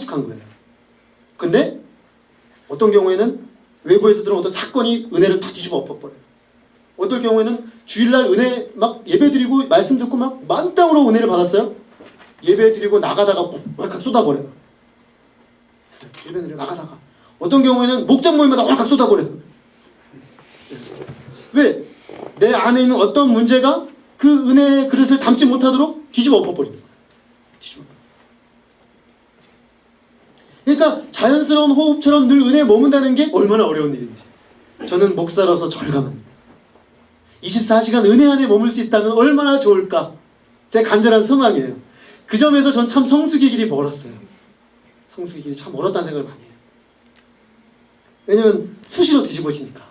성숙한 거예요. 근데 어떤 경우에는 외부에서 들어온 어떤 사건이 은혜를 다 뒤집어 엎어버려요. 어떨 경우에는 주일날 은혜 막 예배 드리고 말씀 듣고 막 만땅으로 은혜를 받았어요. 예배 드리고 나가다가 왈칵 쏟아버려요. 예배 드리고 나가다가 어떤 경우에는 목장 모임마다 왈칵 쏟아버려요. 왜? 내 안에 있는 어떤 문제가 그 은혜의 그릇을 담지 못하도록 뒤집어 엎어버리는 거예요. 뒤집어. 그러니까 자연스러운 호흡처럼 늘 은혜에 머문다는 게 얼마나 어려운 일인지 저는 목사로서 절감합니다. 24시간 은혜 안에 머물 수 있다면 얼마나 좋을까? 제 간절한 소망이에요. 그 점에서 전 참 성숙의 길이 멀었어요. 성숙의 길이 참 멀었다는 생각을 많이 해요. 왜냐면 수시로 뒤집어지니까.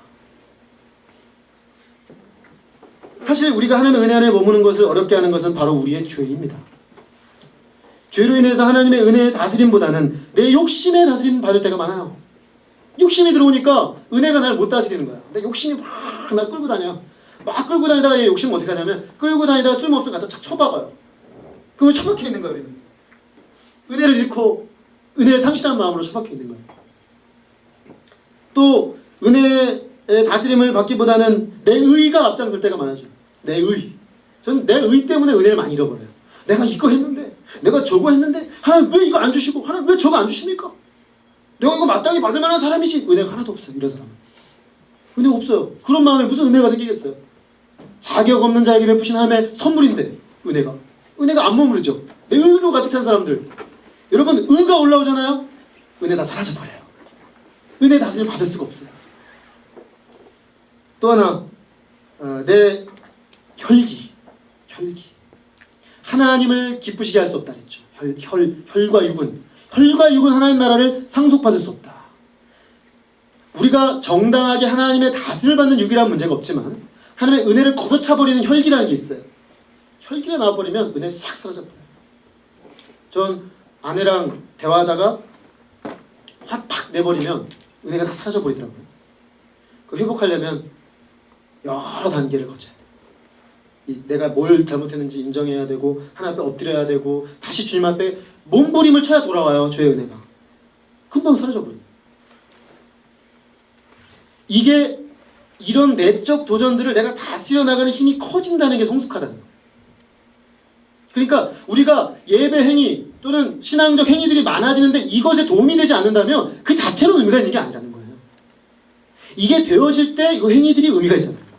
사실 우리가 하나님의 은혜 안에 머무는 것을 어렵게 하는 것은 바로 우리의 죄입니다. 죄로 인해서 하나님의 은혜의 다스림보다는 내 욕심의 다스림 받을 때가 많아요. 욕심이 들어오니까 은혜가 날 못 다스리는 거야. 내 욕심이 막 날 끌고 다녀. 막 끌고 다니다가 얘 욕심을 어떻게 하냐면 끌고 다니다가 쓸모없으면 갖다 착 쳐박아요. 그러면 처박혀 있는 거야. 우리는 은혜를 잃고 은혜를 상실한 마음으로 처박혀 있는 거야. 또 은혜의 다스림을 받기보다는 내 의가 앞장설 때가 많아져. 내 의. 저는 내 의 때문에 은혜를 많이 잃어버려요. 내가 이거 했는데 내가 저거 했는데 하나님 왜 이거 안 주시고 하나님 왜 저거 안 주십니까? 내가 이거 마땅히 받을 만한 사람이지. 은혜가 하나도 없어요. 이런 사람은 은혜가 없어요. 그런 마음에 무슨 은혜가 생기겠어요? 자격 없는 자에게 베푸신 하나님의 선물인데 은혜가 안 머무르죠. 내 의로 가득 찬 사람들, 여러분 의가 올라오잖아요. 은혜 다 사라져버려요. 은혜 다스림 받을 수가 없어요. 또 하나 내 혈기 하나님을 기쁘시게 할 수 없다 그랬죠. 혈과 육은 하나님 나라를 상속받을 수 없다. 우리가 정당하게 하나님의 다스림을 받는 육이라는 문제가 없지만 하나님의 은혜를 걷어차버리는 혈기라는 게 있어요. 혈기가 나와버리면 은혜 싹 사라져버려요. 전 아내랑 대화하다가 화 탁 내버리면 은혜가 다 사라져버리더라고요. 그 회복하려면 여러 단계를 거쳐야 돼요. 내가 뭘 잘못했는지 인정해야 되고 하나님 앞에 엎드려야 되고 다시 주님 앞에 몸부림을 쳐야 돌아와요. 죄의 은혜가 금방 사라져버려요. 이게 이런 내적 도전들을 내가 다스려 나가는 힘이 커진다는 게 성숙하다는 거예요. 그러니까 우리가 예배 행위 또는 신앙적 행위들이 많아지는데 이것에 도움이 되지 않는다면 그 자체로 의미가 있는 게 아니라는 거예요. 이게 되어질 때 이 행위들이 의미가 있다는 거예요.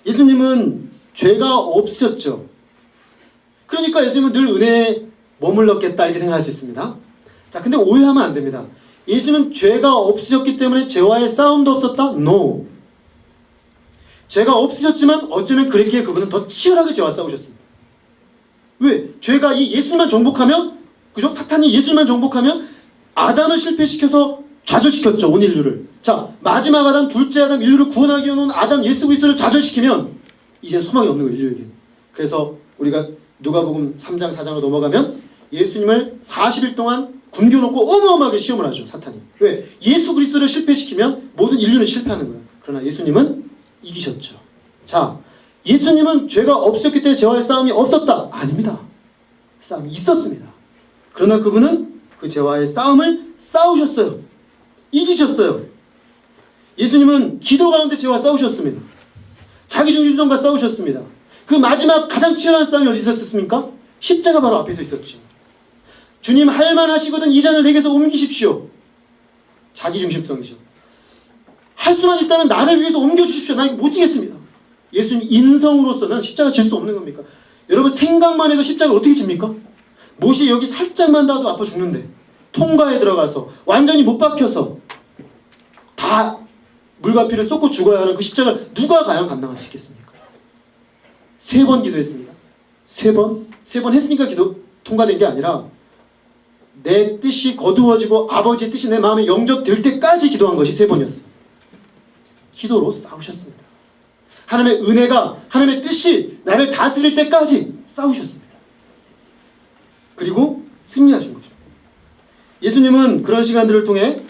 예수님은 죄가 없으셨죠. 그러니까 예수님은 늘 은혜에 머물렀겠다 이렇게 생각할 수 있습니다. 자, 근데 오해하면 안 됩니다. 예수님은 죄가 없으셨기 때문에 죄와의 싸움도 없었다? No. 죄가 없으셨지만 어쩌면 그랬기에 그분은 더 치열하게 죄와 싸우셨습니다. 왜? 죄가 이 예수님만 정복하면, 그죠? 사탄이 예수님만 정복하면 아담을 실패시켜서 좌절시켰죠. 온 인류를. 자, 마지막 아담, 둘째 아담, 인류를 구원하기 위해 온 아담 예수 그리스도를 좌절시키면 이제 소망이 없는 거예요. 인류에게. 그래서 우리가 누가복음 3장 4장으로 넘어가면 예수님을 40일 동안 굶겨놓고 어마어마하게 시험을 하죠. 사탄이. 왜? 예수 그리스도를 실패시키면 모든 인류는 실패하는 거예요. 그러나 예수님은 이기셨죠. 자, 예수님은 죄가 없었기 때문에 죄와의 싸움이 없었다. 아닙니다. 싸움이 있었습니다. 그러나 그분은 그 죄와의 싸움을 싸우셨어요. 이기셨어요. 예수님은 기도 가운데 죄와 싸우셨습니다. 자기중심성과 싸우셨습니다. 그 마지막 가장 치열한 싸움이 어디 있었습니까? 십자가 바로 앞에서 있었죠. 주님 할만하시거든 이 잔을 내게서 옮기십시오. 자기중심성이죠. 할 수만 있다면 나를 위해서 옮겨주십시오. 나 이거 못 지겠습니다. 예수님 인성으로서는 십자가 질 수 없는 겁니까? 여러분 생각만 해도 십자가 어떻게 집니까? 못이 여기 살짝만 닿아도 아파 죽는데 통과에 들어가서 완전히 못 박혀서 다 물과 피를 쏟고 죽어야 하는 그 십자가를 누가 과연 감당할 수 있겠습니까? 3번 기도했습니다. 3번 했으니까 기도 통과된 게 아니라 내 뜻이 거두어지고 아버지의 뜻이 내 마음에 영접될 때까지 기도한 것이 3번이었어요. 기도로 싸우셨습니다. 하나님의 은혜가, 하나님의 뜻이 나를 다스릴 때까지 싸우셨습니다. 그리고 승리하신 거죠. 예수님은 그런 시간들을 통해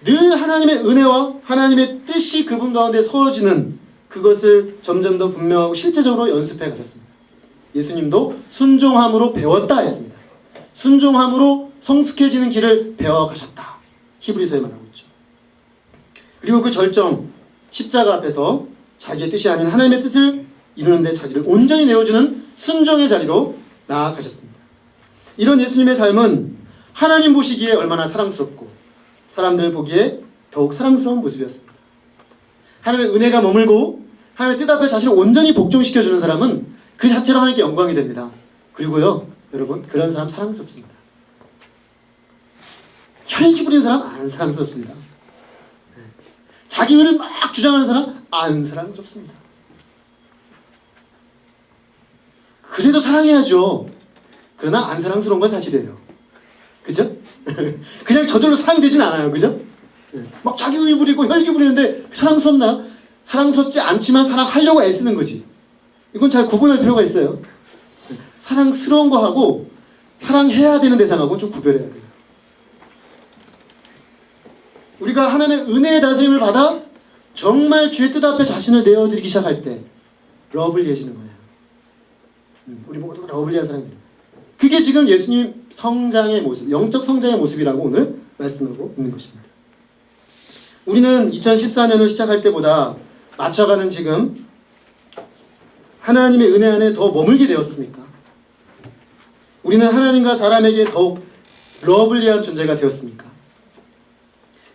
늘 하나님의 은혜와 하나님의 뜻이 그분 가운데 서어지는 그것을 점점 더 분명하고 실제적으로 연습해 가셨습니다. 예수님도 순종함으로 배웠다 했습니다. 순종함으로 성숙해지는 길을 배워가셨다. 히브리서에 말하고 있죠. 그리고 그 절정, 십자가 앞에서 자기의 뜻이 아닌 하나님의 뜻을 이루는 데 자기를 온전히 내어주는 순종의 자리로 나아가셨습니다. 이런 예수님의 삶은 하나님 보시기에 얼마나 사랑스럽고 사람들 보기에 더욱 사랑스러운 모습이었습니다. 하나님의 은혜가 머물고 하나님의 뜻 앞에 자신을 온전히 복종시켜주는 사람은 그 자체로 하나님께 영광이 됩니다. 그리고요, 여러분, 그런 사람 사랑스럽습니다. 혈기 부리는 사람 안 사랑스럽습니다. 자기 의를 막 주장하는 사람 안 사랑스럽습니다. 그래도 사랑해야죠. 그러나 안 사랑스러운 건 사실이에요. 그죠? 그냥 저절로 사랑되진 않아요. 그죠? 막 자기 의 부리고 혈기 부리는데 사랑스럽나요? 사랑스럽지 않지만 사랑하려고 애쓰는 거지. 이건 잘 구분할 필요가 있어요. 사랑스러운 거하고 사랑해야 되는 대상하고 좀 구별해야 돼요. 우리가 하나님의 은혜의 다스림을 받아 정말 주의 뜻 앞에 자신을 내어드리기 시작할 때 러블리해지는 거예요. 우리 모두 러블리한 사람들이에요. 그게 지금 예수님 성장의 모습, 영적 성장의 모습이라고 오늘 말씀하고 있는 것입니다. 우리는 2014년을 시작할 때보다 맞춰가는 지금 하나님의 은혜 안에 더 머물게 되었습니까? 우리는 하나님과 사람에게 더욱 러블리한 존재가 되었습니까?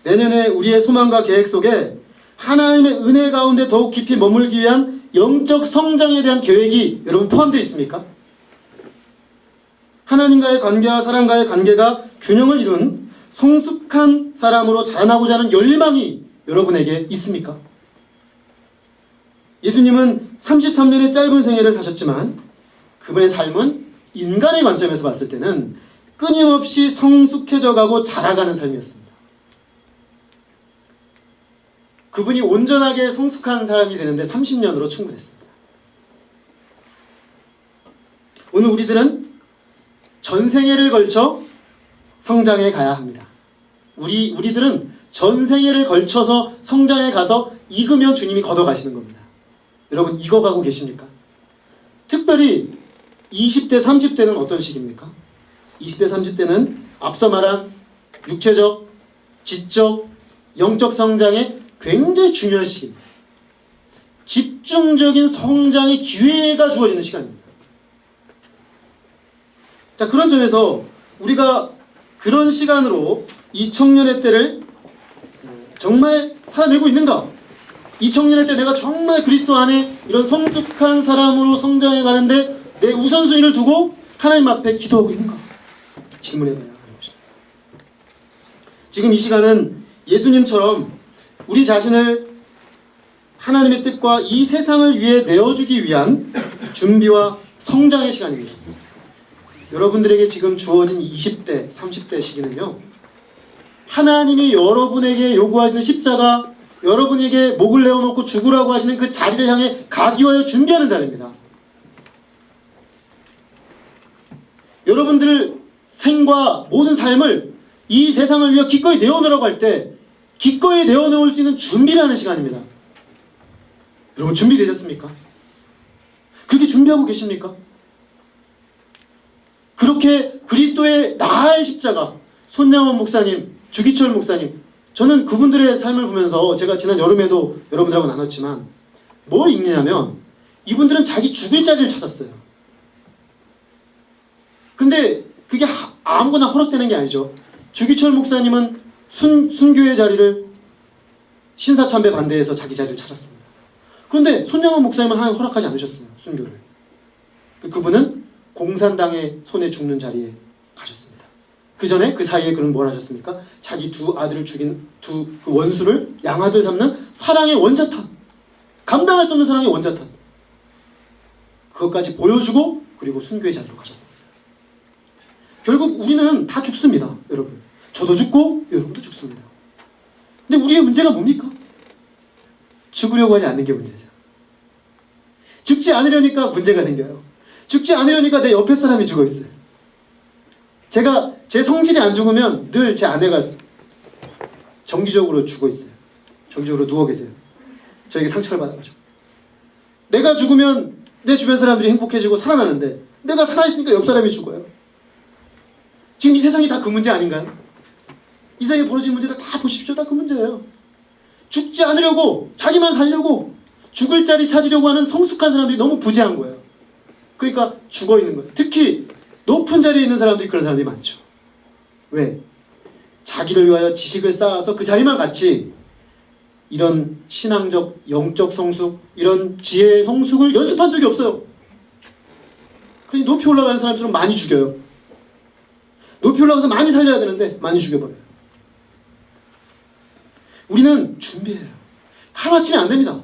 내년에 우리의 소망과 계획 속에 하나님의 은혜 가운데 더욱 깊이 머물기 위한 영적 성장에 대한 계획이 여러분 포함되어 있습니까? 하나님과의 관계와 사람과의 관계가 균형을 이룬 성숙한 사람으로 자라나고자 하는 열망이 여러분에게 있습니까? 예수님은 33년의 짧은 생애를 사셨지만 그분의 삶은 인간의 관점에서 봤을 때는 끊임없이 성숙해져가고 자라가는 삶이었습니다. 그분이 온전하게 성숙한 사람이 되는데 30년으로 충분했습니다. 오늘 우리들은 전생애를 걸쳐 성장해 가야 합니다. 우리들은 전생애를 걸쳐서 성장해 가서 익으면 주님이 걷어가시는 겁니다. 여러분 익어가고 계십니까? 특별히 20대, 30대는 어떤 시기입니까? 20대, 30대는 앞서 말한 육체적, 지적, 영적 성장에 굉장히 중요한 시기입니다. 집중적인 성장의 기회가 주어지는 시간입니다. 자, 그런 점에서 우리가 그런 시간으로 이 청년의 때를 정말 살아내고 있는가? 이 청년의 때 내가 정말 그리스도 안에 이런 성숙한 사람으로 성장해 가는데 내 우선순위를 두고 하나님 앞에 기도하고 있는가? 질문해봐야 하는 것입니다. 지금 이 시간은 예수님처럼 우리 자신을 하나님의 뜻과 이 세상을 위해 내어주기 위한 준비와 성장의 시간입니다. 여러분들에게 지금 주어진 20대, 30대 시기는요, 하나님이 여러분에게 요구하시는 십자가, 여러분에게 목을 내어놓고 죽으라고 하시는 그 자리를 향해 가기 위하여 준비하는 자리입니다. 여러분들 생과 모든 삶을 이 세상을 위해 기꺼이 내어놓으라고 할 때 기꺼이 내어놓을 수 있는 준비를 하는 시간입니다. 여러분 준비되셨습니까? 그렇게 준비하고 계십니까? 그렇게 그리스도의 나의 십자가, 손양원 목사님, 주기철 목사님, 저는 그분들의 삶을 보면서 제가 지난 여름에도 여러분들하고 나눴지만 뭘 읽느냐면 이분들은 자기 죽을 자리를 찾았어요. 근데 그게 아무거나 허락되는 게 아니죠. 주기철 목사님은 순교의 자리를 신사참배 반대해서 자기 자리를 찾았습니다. 그런데 손양원 목사님은 하나님 허락하지 않으셨어요. 순교를. 그분은 공산당의 손에 죽는 자리에 가셨습니다. 그 전에 그 사이에 그는 뭘 하셨습니까? 자기 두 아들을 죽인 그 원수를 양아들 삼는 사랑의 원자탄, 감당할 수 없는 사랑의 원자탄, 그것까지 보여주고 그리고 순교의 자리로 가셨습니다. 결국 우리는 다 죽습니다. 여러분 저도 죽고 여러분도 죽습니다. 근데 우리의 문제가 뭡니까? 죽으려고 하지 않는 게 문제죠. 죽지 않으려니까 문제가 생겨요. 죽지 않으려니까 내 옆에 사람이 죽어 있어요. 제가 제 성질이 안 죽으면 늘 제 아내가 정기적으로 죽어 있어요. 정기적으로 누워 계세요. 저에게 상처를 받아가지고. 내가 죽으면 내 주변 사람들이 행복해지고 살아나는데 내가 살아있으니까 옆 사람이 죽어요. 지금 이 세상이 다 그 문제 아닌가요? 이 세상에 벌어진 문제들 다 보십시오. 다 그 문제예요. 죽지 않으려고, 자기만 살려고, 죽을 자리 찾으려고 하는 성숙한 사람들이 너무 부재한 거예요. 그러니까 죽어 있는 거예요. 특히 높은 자리에 있는 사람들이 그런 사람들이 많죠. 왜? 자기를 위하여 지식을 쌓아서 그 자리만 갔지, 이런 신앙적, 영적 성숙, 이런 지혜의 성숙을 연습한 적이 없어요. 그러니 높이 올라가는 사람처럼 많이 죽여요. 높이 올라가서 많이 살려야 되는데 많이 죽여버려요. 우리는 준비해요. 하루아침에 안 됩니다.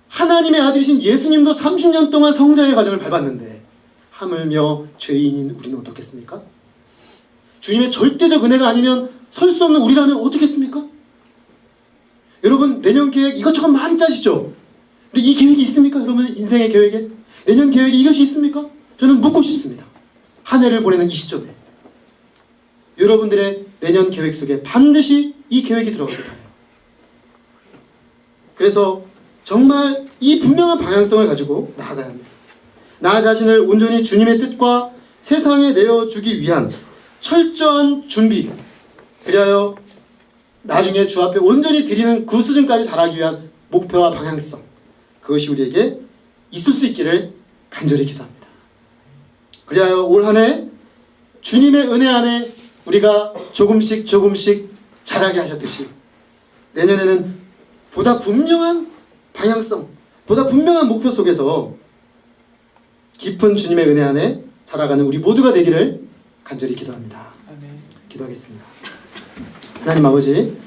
하나님의 아들이신 예수님도 30년 동안 성장의 과정을 밟았는데 하물며 죄인인 우리는 어떻겠습니까? 주님의 절대적 은혜가 아니면 설 수 없는 우리라면 어떻겠습니까? 여러분, 내년 계획 이것저것 많이 짜시죠? 근데 이 계획이 있습니까? 여러분 인생의 계획에? 내년 계획에 이것이 있습니까? 저는 묻고 싶습니다. 한 해를 보내는 이 시점에 여러분들의 내년 계획 속에 반드시 이 계획이 들어가길 바라요. 그래서 정말 이 분명한 방향성을 가지고 나아가야 합니다. 나 자신을 온전히 주님의 뜻과 세상에 내어주기 위한 철저한 준비, 그리하여 나중에 주 앞에 온전히 드리는 그 수준까지 자라기 위한 목표와 방향성, 그것이 우리에게 있을 수 있기를 간절히 기도합니다. 그리하여 올 한 해 주님의 은혜 안에 우리가 조금씩 자라게 하셨듯이 내년에는 보다 분명한 방향성, 보다 분명한 목표 속에서 깊은 주님의 은혜 안에 자라가는 우리 모두가 되기를 간절히 기도합니다. 기도하겠습니다. 하나님 아버지,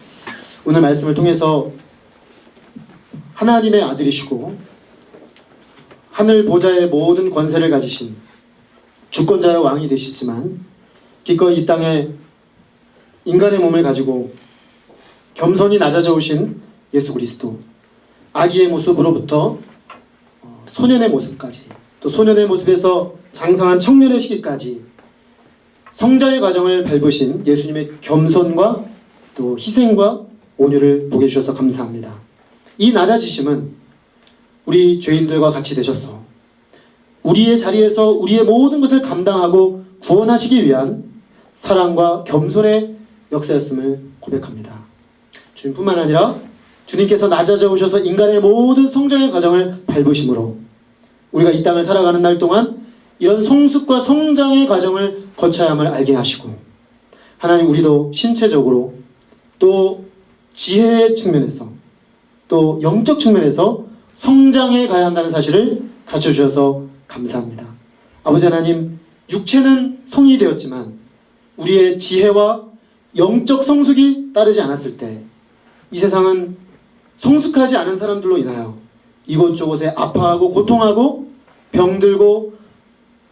오늘 말씀을 통해서 하나님의 아들이시고 하늘 보좌의 모든 권세를 가지신 주권자의 왕이 되시지만 기꺼이 이 땅에 인간의 몸을 가지고 겸손히 낮아져 오신 예수 그리스도, 아기의 모습으로부터 소년의 모습까지, 또 소년의 모습에서 장성한 청년의 시기까지 성장의 과정을 밟으신 예수님의 겸손과 또 희생과 온유를 보게 해주셔서 감사합니다. 이 낮아지심은 우리 죄인들과 같이 되셔서 우리의 자리에서 우리의 모든 것을 감당하고 구원하시기 위한 사랑과 겸손의 역사였음을 고백합니다. 주님뿐만 아니라 주님께서 낮아져 오셔서 인간의 모든 성장의 과정을 밟으심으로 우리가 이 땅을 살아가는 날 동안 이런 성숙과 성장의 과정을 거쳐야 함을 알게 하시고, 하나님, 우리도 신체적으로 또 지혜의 측면에서 또 영적 측면에서 성장해 가야 한다는 사실을 가르쳐 주셔서 감사합니다. 아버지 하나님, 육체는 성이 되었지만 우리의 지혜와 영적 성숙이 따르지 않았을 때 이 세상은 성숙하지 않은 사람들로 인하여 이곳저곳에 아파하고 고통하고 병들고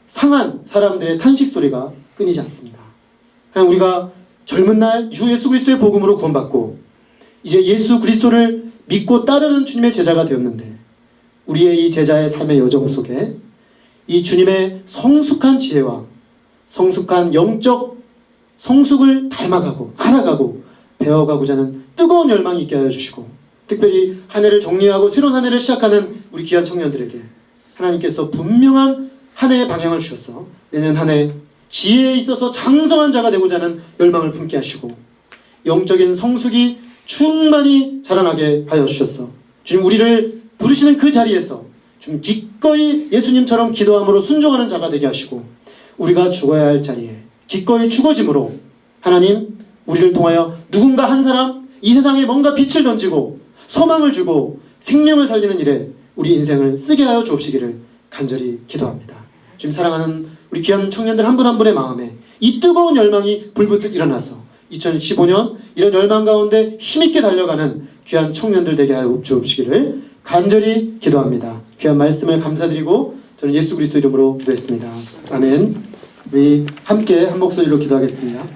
상한 사람들의 탄식 소리가 끊이지 않습니다. 그냥 우리가 젊은 날 주 예수 그리스도의 복음으로 구원받고 이제 예수 그리스도를 믿고 따르는 주님의 제자가 되었는데, 우리의 이 제자의 삶의 여정 속에 이 주님의 성숙한 지혜와 성숙한 영적 성숙을 닮아가고 알아가고 배워가고자 하는 뜨거운 열망이 있게 하여 주시고, 특별히 한 해를 정리하고 새로운 한 해를 시작하는 우리 귀한 청년들에게 하나님께서 분명한 한 해의 방향을 주셔서 내년 한 해 지혜에 있어서 장성한 자가 되고자 하는 열망을 품게 하시고 영적인 성숙이 충만히 자라나게 하여 주셔서 주님, 우리를 부르시는 그 자리에서 좀 기꺼이 예수님처럼 기도함으로 순종하는 자가 되게 하시고, 우리가 죽어야 할 자리에 기꺼이 죽어짐으로 하나님, 우리를 통하여 누군가 한 사람 이 세상에 뭔가 빛을 던지고 소망을 주고 생명을 살리는 일에 우리 인생을 쓰게 하여 주옵시기를 간절히 기도합니다. 지금 사랑하는 우리 귀한 청년들 한 분 한 분의 마음에 이 뜨거운 열망이 불붙듯 일어나서 2015년 이런 열망 가운데 힘있게 달려가는 귀한 청년들 되게 하여 주옵시기를 간절히 기도합니다. 귀한 말씀을 감사드리고 저는 예수 그리스도 이름으로 기도했습니다. 아멘. 우리 함께 한 목소리로 기도하겠습니다.